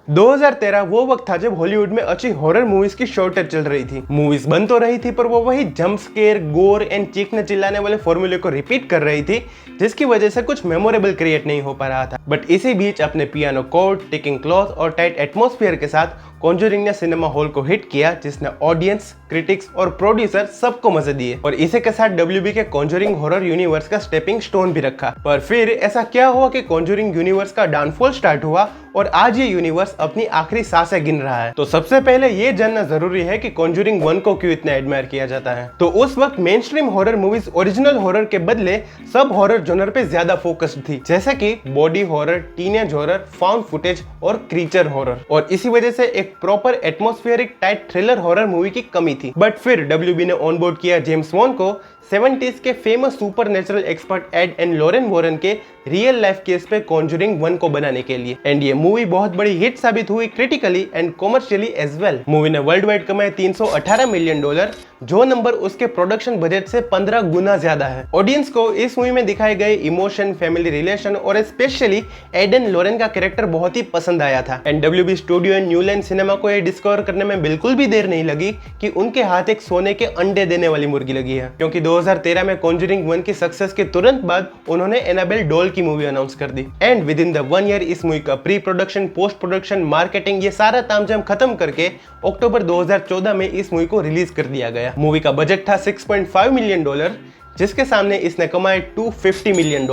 2013 वो वक्त था जब हॉलीवुड में अच्छी हॉरर मूवीज की शॉर्टेज चल रही थी। मूवीज बन तो रही थी पर वो वही जंप स्केयर, गोर एंड चीखने चिल्लाने वाले फॉर्मूले को रिपीट कर रही थी, जिसकी वजह से कुछ मेमोरेबल क्रिएट नहीं हो पा रहा था। बट इसी बीच अपने पियानो कॉर्ड, टिकिंग क्लॉथ और टाइट एटमॉस्फेयर के साथ कॉन्जरिंग ने सिनेमा हॉल को हिट किया, जिसने ऑडियंस, क्रिटिक्स और प्रोड्यूसर सबको मजे दिए और इसी के साथ WB के कॉन्जरिंग हॉरर यूनिवर्स का स्टेपिंग स्टोन भी रखा। पर फिर ऐसा क्या हुआ कि कॉन्जरिंग यूनिवर्स का डाउनफॉल स्टार्ट हुआ और आज ये यूनिवर्स अपनी आखिरी सांसें गिन रहा है। तो सबसे पहले ये जानना जरूरी है कि कॉन्जरिंग 1 को क्यों इतना एडमायर किया जाता है। तो उस वक्त main stream horror movies original horror के बदले सब हॉरर जॉनर पे ज्यादा फोकस्ड थी, जैसे कि body horror, teenage horror, found footage और क्रीचर हॉरर, और इसी वजह से एक proper atmospheric tight thriller horror movie की कमी थी। बट फिर WB ने ऑनबोर्ड किया जेम्स वॉन को 70s के famous supernatural expert Ed and Lorraine Warren के रियल लाइफ केस पे कॉन्जरिंग 1 को बनाने के लिए, एंड ये मूवी बहुत बड़ी हिट साबित हुई critically and commercially as well. Movie ने वर्ल्ड वाइड कमाए $318 मिलियन, जो नंबर उसके प्रोडक्शन बजट से 15 गुना ज्यादा है। ऑडियंस को इस मूवी में दिखाए गए इमोशन, फैमिली रिलेशन और स्पेशली एडन लॉरेन का कैरेक्टर बहुत ही पसंद आया था। And WB studio and new line cinema को ये डिस्कवर करने में बिल्कुल भी देर नहीं लगी कि उनके हाथ एक सोने के अंडे देने वाली मुर्गी लगी है, क्योंकि 2013 में कॉन्जरिंग 1 की सक्सेस के तुरंत बाद उन्होंने एनाबेल डॉल की मूवी अनाउंस कर दी। And within the 1 year इस मूवी का pre production, post production, marketing, ये सारा तामझाम खत्म करके अक्टूबर 2014 में इस मूवी को रिलीज कर दिया गया। मूवी का बजट था $6.5 मिलियन, जिसके सामने इसने कमाए $250 मिलियन,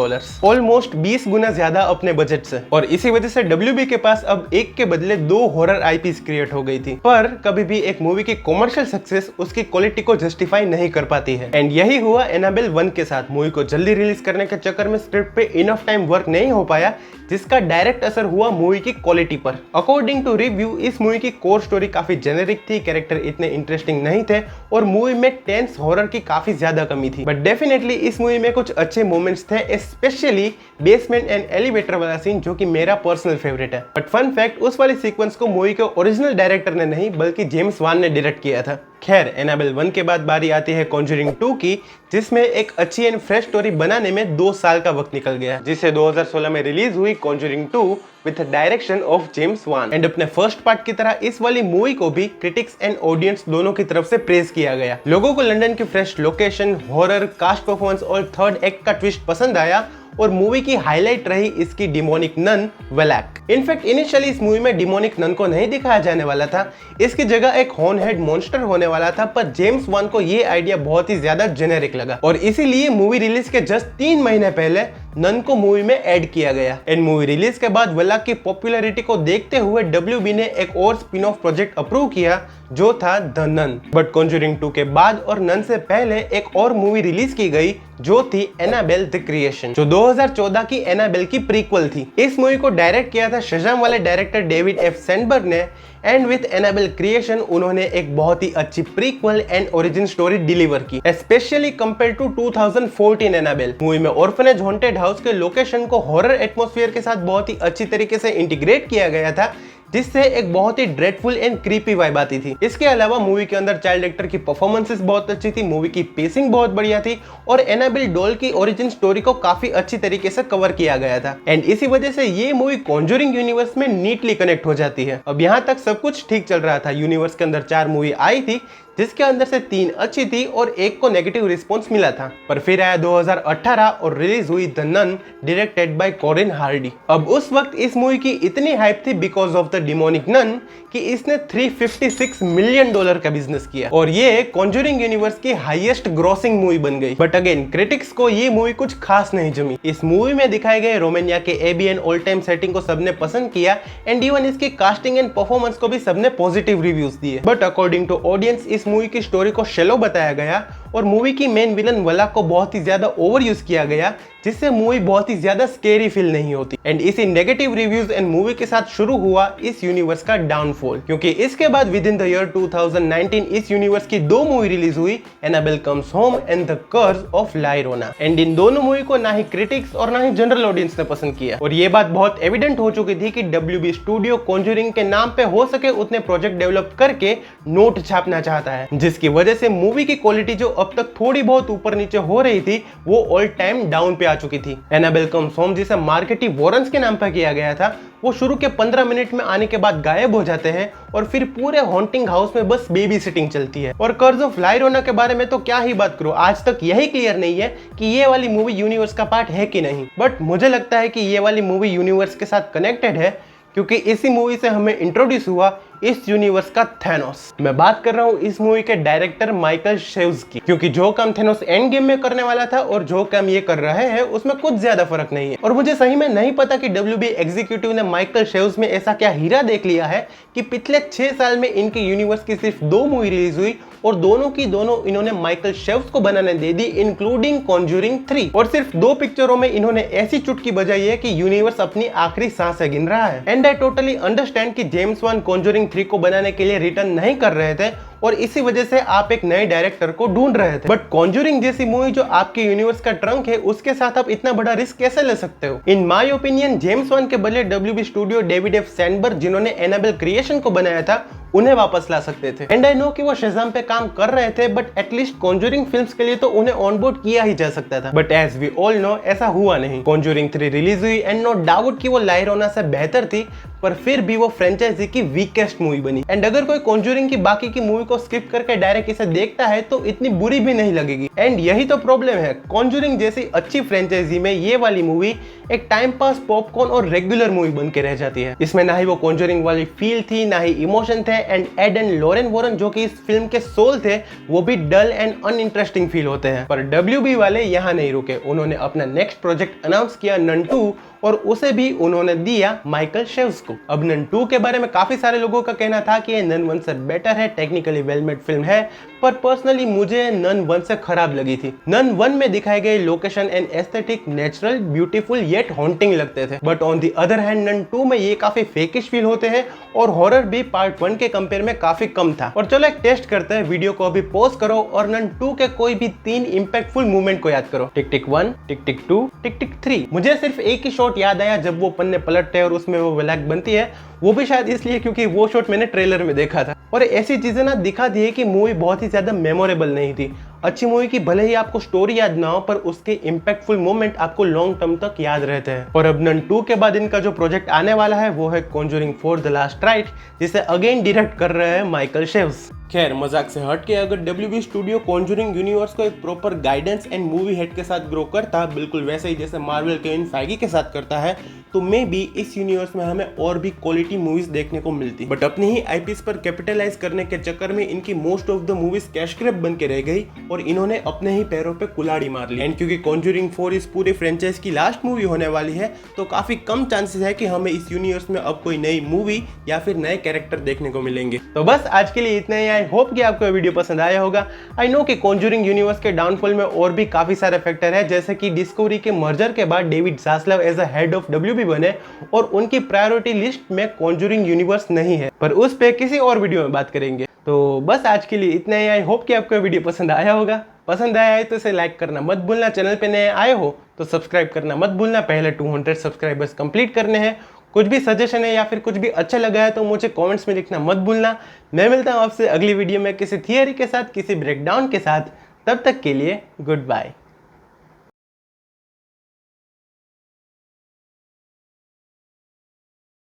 ऑलमोस्ट 20 गुना ज्यादा अपने बजट से। और इसी वजह से WB के पास अब एक के बदले 2 हॉरर IPs क्रिएट हो गई थी। पर कभी भी एक मूवी की कॉमर्शियल सक्सेस उसकी क्वालिटी को जस्टिफाई नहीं कर पाती है, एंड यही हुआ एनाबेल 1 के साथ। मूवी को जल्दी रिलीज करने के चक्कर में स्क्रिप्ट पे इनफ टाइम वर्क नहीं हो पाया, जिसका डायरेक्ट असर हुआ मूवी की क्वालिटी पर। अकॉर्डिंग टू रिव्यू इस मूवी की कोर स्टोरी काफी जेनेरिक थी, कैरेक्टर इतने इंटरेस्टिंग नहीं थे और मूवी में टेंस हॉरर की काफी ज्यादा कमी थी। बट डेफिनेटली इस मूवी में कुछ अच्छे मोमेंट्स थे, स्पेशली बेसमेंट एंड एलिवेटर वाला सीन, जो कि मेरा पर्सनल फेवरेट है। बट फन फैक्ट, उस वाली सीक्वेंस को मूवी के ओरिजिनल डायरेक्टर ने नहीं बल्कि जेम्स वान ने डायरेक्ट किया था। खैर, एनाबेल 1 के बाद बारी आती है कॉन्जरिंग 2 की, जिसमें एक अच्छी एंड फ्रेश स्टोरी बनाने में 2 साल का वक्त निकल गया, जिसे 2016 में रिलीज हुई Conjuring 2 with direction of James one. And अपने फर्स्ट पार्ट की तरह इस वाली मूवी को भी क्रिटिक्स एंड ऑडियंस दोनों की तरफ से प्रेज किया गया। लोगों को लंदन की fresh location, horror, cast performance और थर्ड एक्ट का ट्विस्ट पसंद आया, और मूवी की हाईलाइट रही इसकी demonic nun Valak. In fact initially इस मूवी में डिमोनिक नन को नहीं दिखाया जाने वाला था, इसकी जगह एक हॉर्न हेड मॉन्स्टर होने वाला था, पर जेम्स वान को ये आइडिया बहुत ही ज्यादा जेनेरिक लगा और इसीलिए मूवी रिलीज के जस्ट 3 महीने पहले नन को मूवी में ऐड किया गया। एंड मूवी रिलीज के बाद वेलैक की पॉपुलैरिटी को देखते हुए WB ने एक और स्पिन ऑफ प्रोजेक्ट अप्रूव किया, जो था द नन। बट कॉन्जरिंग 2 के बाद और नन से पहले एक और मूवी रिलीज की गई, जो थी एनाबेल द क्रिएशन, जो 2014 की एनाबेल की प्रीक्वल थी। इस मूवी को डायरेक्ट किया था शज़ाम वाले डायरेक्टर डेविड F. सैंडबर्ग ने, एंड विद एनाबेल क्रिएशन उन्होंने एक बहुत ही अच्छी prequel and origin story deliver की, specially compare to 2014 Annabelle. Movie में ऑर्फनेज हॉन्टेड हाउस के लोकेशन को हॉरर एटमॉस्फेयर के साथ बहुत ही अच्छी तरीके से इंटीग्रेट किया गया था, जिससे एक बहुत ही ड्रेडफुल एंड क्रीपी वाइब आती थी। इसके अलावा मूवी के अंदर चाइल्ड एक्टर की परफॉर्मेंसेस बहुत अच्छी थी, मूवी की पेसिंग बहुत बढ़िया थी और एनाबेल डॉल की ओरिजिन स्टोरी को काफी अच्छी तरीके से कवर किया गया था। एंड इसी वजह से ये मूवी कॉन्जरिंग यूनिवर्स में नीटली कनेक्ट हो जाती है। अब यहाँ तक सब कुछ ठीक चल रहा था। यूनिवर्स के अंदर 4 मूवी आई थी, जिसके अंदर से 3 अच्छी थी और एक को नेगेटिव रिस्पॉन्स मिला था। पर फिर आया 2018 और रिलीज हुई the nun, directed by Corin Hardy. अब उस वक्त इस मूवी की इतनी हाइप थी because of the demonic nun कि इसने $356 मिलियन का बिजनेस किया और ये कॉन्जरिंग यूनिवर्स की हाईएस्ट ग्रॉसिंग मूवी बन गई। बट अगेन क्रिटिक्स को ये मूवी कुछ खास नहीं जमी। इस मूवी में दिखाए गए रोमानिया के एबियन ऑल टाइम सेटिंग को सबने पसंद किया, एंड इवन इसकी कास्टिंग एंड परफॉर्मेंस को भी सबने पॉजिटिव रिव्यूज दिए। बट अकॉर्डिंग टू ऑडियंस इस मूवी की स्टोरी को शेलो बताया गया और मूवी की मेन विलन वेलैक को बहुत ही ज्यादा ओवर यूज किया गया, जिससे मूवी बहुत ही ज्यादा स्केरी फील नहीं होती। एंड इसी नेगेटिव रिव्यूज एंड मूवी के साथ शुरू हुआ इस यूनिवर्स का डाउनफॉल, क्योंकि इसके बाद विद इन द ईयर 2019 इस यूनिवर्स की 2 मूवी रिलीज हुई, Annabelle comes home and the curse of La llorona। And इन दोनों मूवी को ना ही क्रिटिक्स और ना ही जनरल ऑडियंस ने पसंद किया और ये बात बहुत एविडेंट हो चुकी थी कि WB स्टूडियो कॉन्जरिंग के नाम पे हो सके उतने प्रोजेक्ट डेवलप करके नोट छापना चाहता है, जिसकी वजह से मूवी की क्वालिटी जो अब तक थोड़ी बहुत ऊपर नीचे हो रही थी वो ऑल टाइम डाउन पे आ चुकी थी। एनाबेल कम्स होम जिसे मार्केटिंग वॉरेंस के नाम पर किया गया था, वो शुरू के 15 मिनट में आने के बाद गायब हो जाते हैं और फिर पूरे हॉन्टिंग हाउस में बस बेबी सिटिंग चलती है। और कर्ज ऑफ ला llorona के बारे में तो क्या ही बात करो, आज तक यही क्लियर नहीं है कि ये वाली मूवी यूनिवर्स का पार्ट है कि नहीं, बट मुझे लगता है कि ये वाली मूवी यूनिवर्स के साथ कनेक्टेड है क्योंकि इसी मूवी से हमें इंट्रोड्यूस हुआ इस यूनिवर्स का थैनोस। मैं बात कर रहा हूँ इस मूवी के डायरेक्टर माइकल शेव्स की, क्योंकि जो काम थैनोस एंड गेम में करने वाला था और जो काम ये कर रहे हैं उसमें कुछ ज्यादा फर्क नहीं है। और मुझे सही में नहीं पता कि WB एग्जीक्यूटिव ने माइकल शेव्स में ऐसा क्या हीरा देख लिया है कि पिछले 6 साल में इनके यूनिवर्स की सिर्फ 2 मूवी रिलीज हुई और दोनों की दोनों इन्होंने माइकल शेव्स को बनाने दे दी, इंक्लूडिंग कॉन्जूरिंग 3। और सिर्फ 2 पिक्चरों में इन्होंने ऐसी चुटकी बजाई है कि यूनिवर्स अपनी आखिरी सांसें गिन रहा है। एंड आई टोटली अंडरस्टैंड कि जेम्स वन कॉन्जूरिंग 3 को बनाने के लिए रिटर्न नहीं कर रहे थे और इसी वजह से आप एक नए डायरेक्टर को ढूंढ रहे थे, बट कॉन्जूरिंग जैसी मूवी जो आपके यूनिवर्स का ट्रंक है उसके साथ आप इतना बड़ा रिस्क कैसे ले सकते हो? In my opinion James one के बदले WB studio David F Sandberg जिन्होंने एनाबेल क्रिएशन को बनाया था उन्हें वापस ला सकते थे। एंड आई नो कि वो शेज़ाम पे काम कर रहे थे, बट एटलीस्ट कॉन्जूरिंग फिल्म्स के लिए तो उन्हें ऑनबोर्ड किया ही जा सकता था, but as we all know ऐसा हुआ नहीं। कॉन्जूरिंग 3 रिलीज हुई एंड नो डाउट कि वो ला llorona से बेहतर थी, पर फिर भी वो फ्रेंचाइजी की वीकेस्ट मूवी बनी। एंड अगर कोई कॉन्जूरिंग की बाकी की मूवी को स्किप करके डायरेक्ट इसे देखता है तो इतनी बुरी भी नहीं लगेगी। एंड यही तो प्रॉब्लम है, कॉन्जूरिंग जैसी अच्छी फ्रेंचाइजी में ये वाली मूवी एक टाइम पास पॉपकॉर्न और रेगुलर मूवी बन के रह जाती है। इसमें ना ही वो कॉन्जूरिंग वाली फील थी, ना ही इमोशन थे, and Ed and Lorraine Warren जो कि इस फिल्म के सोल थे वो भी डल एंड अनइंटरेस्टिंग फील होते हैं। पर WB वाले यहाँ नहीं रुके, उन्होंने अपना नेक्स्ट प्रोजेक्ट अनाउंस किया नन 2 और उसे भी उन्होंने दिया माइकल शेव्स को। अब नन 2 के बारे में काफी सारे लोगों का कहना था कि ये नन 1 से बेटर है, टेक्निकली वेल मेड फिल्म है, पर पर्सनली मुझे नन 1 से खराब लगी थी। नन 1 में दिखाए गए location and aesthetic natural, beautiful yet haunting लगते थे, but on the other hand nun 2 में ये काफी फेकिश फील होते हैं और हॉरर भी पार्ट 1 के कंपेयर में काफी कम था। और चलो एक टेस्ट करते हैं, वीडियो को अभी पॉज करो और नन 2 के कोई भी 3 इंपैक्टफुल मूवमेंट को याद करो। टिक टिक 1, टिक टिक 2, टिक टिक 3। मुझे सिर्फ एक ही शॉट याद आया जब वो पन्ने पलटते हैं और उसमें वो ब्लैक बनती है, वो भी शायद इसलिए क्योंकि वो शॉट मैंने ट्रेलर में देखा था। और ऐसी चीजें ना दिखा दी है कि मूवी बहुत ही ज्यादा मेमोरेबल नहीं थी। अच्छी मूवी की भले ही आपको स्टोरी याद ना हो, पर उसके इंपैक्टफुल मोमेंट आपको लॉन्ग टर्म तक याद रहते हैं। और अब नन 2 के बाद इनका जो प्रोजेक्ट आने वाला है वो है कॉन्जूरिंग 4 द लास्ट राइट, जिसे अगेन डायरेक्ट कर रहे हैं माइकल शेव्स। खैर मजाक से हट के अगर WB स्टूडियो कॉन्जूरिंग यूनिवर्स को एक proper guidance and movie head के साथ ग्रो करता, बिल्कुल वैसे ही जैसे मार्वल केविन फाइगी के साथ करता है, तो मे बी इस यूनिवर्स में हमें और भी क्वालिटी मूवीज देखने को मिलती। बट अपनी ही IPs पर कैपिटलाइज करने के चक्कर में इनकी most of the movies cash grab बन के रह गई और इन्होंने अपने ही पैरों पे कुल्हाड़ी मार ली। एंड क्योंकि कॉन्जूरिंग 4 इस पूरे फ्रेंचाइज की लास्ट मूवी होने वाली है, तो काफी कम चांसेस है कि हमें इस यूनिवर्स में अब कोई नई मूवी या फिर नए कैरेक्टर देखने को मिलेंगे। तो बस आज के लिए इतना ही। आई होप कि आपको वीडियो पसंद आया होगा। आई नो कि कॉन्जूरिंग यूनिवर्स के डाउनफॉल में और भी काफी सारे फैक्टर है, जैसे कि डिस्कवरी के मर्जर के बाद David Zaslav as a head of WB बने और उनकी प्रायोरिटी लिस्ट में कॉन्जूरिंग यूनिवर्स नहीं है, पर उस पे किसी और वीडियो में बात करेंगे। तो बस आज के लिए इतना ही। आई होप कि आपको वीडियो पसंद आया होगा। पसंद आया है तो इसे लाइक करना मत भूलना, चैनल पे नए आए हो तो सब्सक्राइब करना मत भूलना, पहले 200 सब्सक्राइबर्स कंप्लीट करने हैं। कुछ भी सजेशन है या फिर कुछ भी अच्छा लगा है तो मुझे कमेंट्स में लिखना मत भूलना। मैं मिलता हूँ आपसे अगली वीडियो में किसी थियरी के साथ, किसी ब्रेकडाउन के साथ। तब तक के लिए गुड बाय।